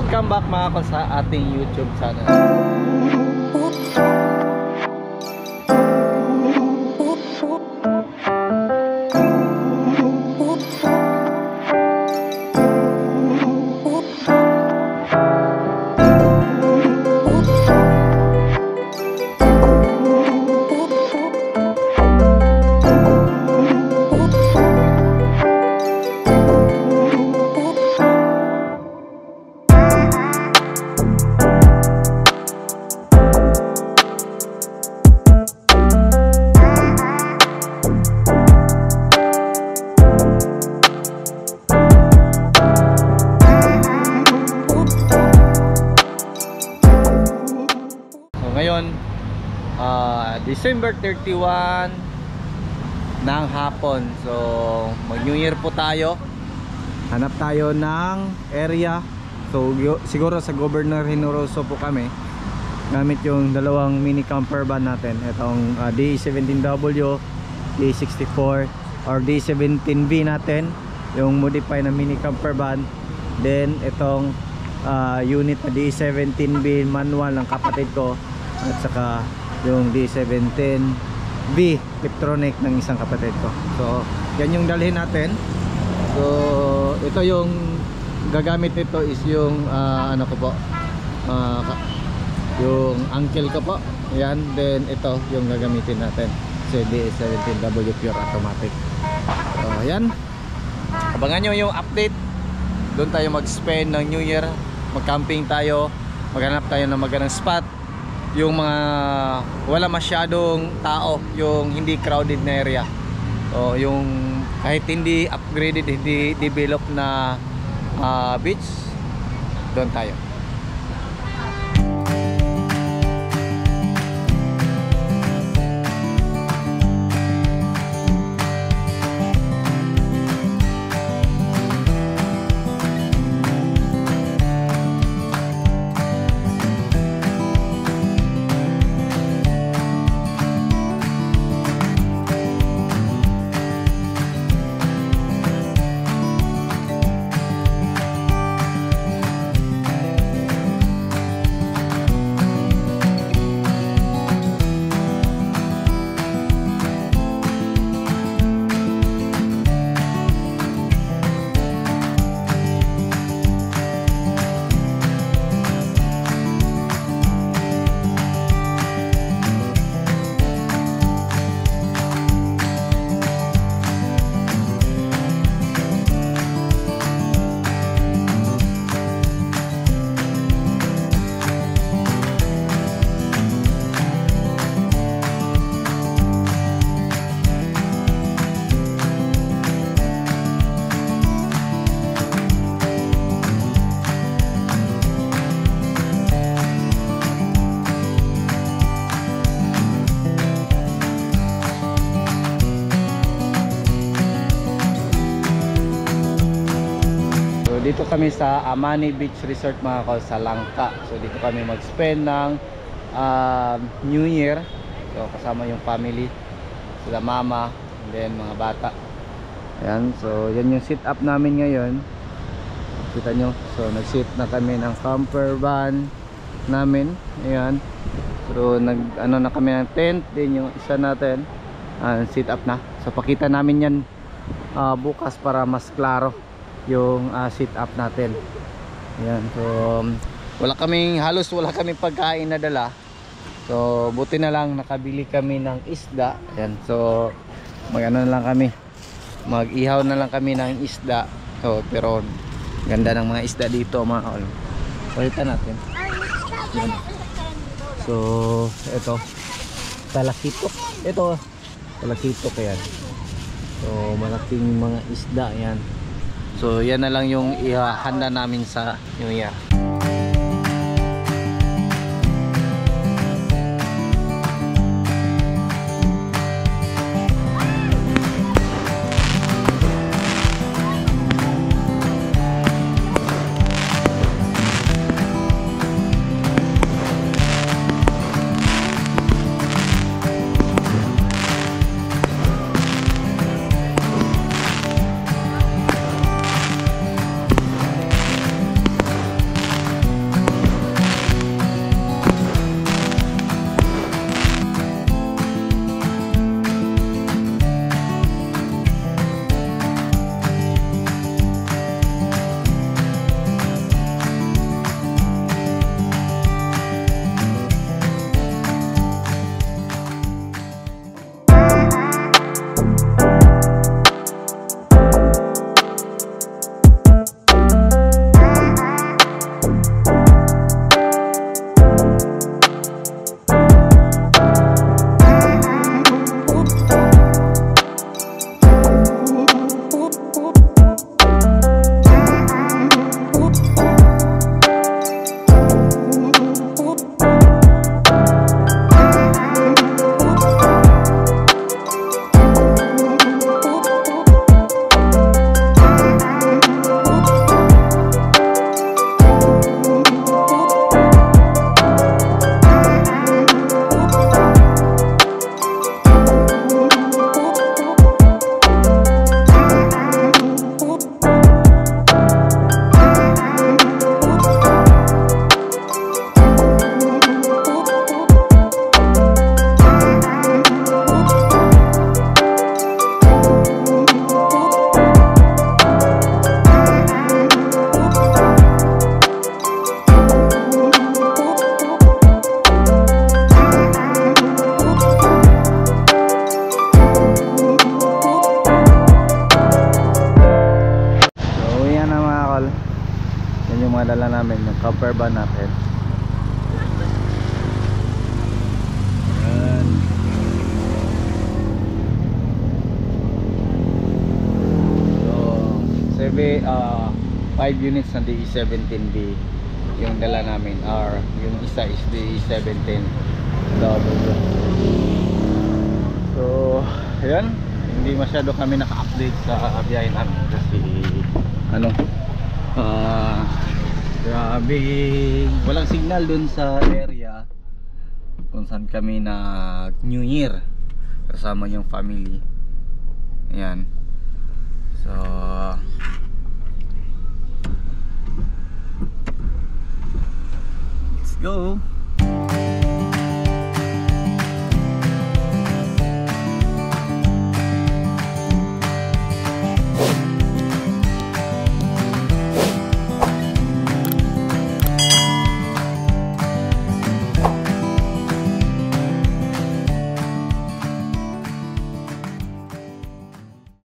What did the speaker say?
Welcome back mga kol sa ating YouTube channel. December 31 ng hapon. So mag New Year po tayo. Hanap tayo ng area. So siguro sa Governor Generoso po kami. Gamit yung dalawang mini camper van natin. Itong D17W, D64 or D17V natin, yung modify na mini camper van. Then itong unit na D17V manual ng kapatid ko, at saka yung D17V electronic ng isang kapatid ko. So yan yung dalhin natin. So ito yung gagamit nito is yung ano ko po, yung uncle ko po. Yan. Then ito yung gagamitin natin, si D17W pure automatic. So yan, abangan nyo yung update. Doon tayo mag-spend ng New Year. Mag-camping tayo, maghanap tayo ng magandang spot, yung mga wala masyadong tao, yung hindi crowded na area, o yung kahit hindi upgraded, hindi developed na beach, doon tayo. Dito kami sa Amani Beach Resort mga kol, sa Langka. So dito kami mag-spend ng New Year. So kasama yung family, sila mama, and then mga bata. Ayan, so yan yung sit up namin ngayon. Kita nyo, so nag-sit na kami ng camper van namin. Ayan, so ano na kami ng tent. Din yung isa natin sit up na. So pakita namin yan bukas para mas klaro yung sit up natin. Ayan, so halos wala kaming pagkain na dala. So buti na lang nakabili kami ng isda. Ayan, so mag-ano na lang kami, mag-ihaw na lang kami ng isda. So pero ganda ng mga isda dito mga kol. Palitan natin. Ayan. So ito talakitok. Ito talakitok yan. So malaking mga isda yan. So yan na lang yung ihanda namin sa New Year. namin, yung camper van natin. Ayan. So 5 units ng DE17B yung dala namin, or yung isa is DE17 double. So ayan, hindi masyado kami naka-update sa biyahe namin kasi grabe, walang signal dun sa area kung saan kami na New Year kasama yung family. Ayan, so let's go.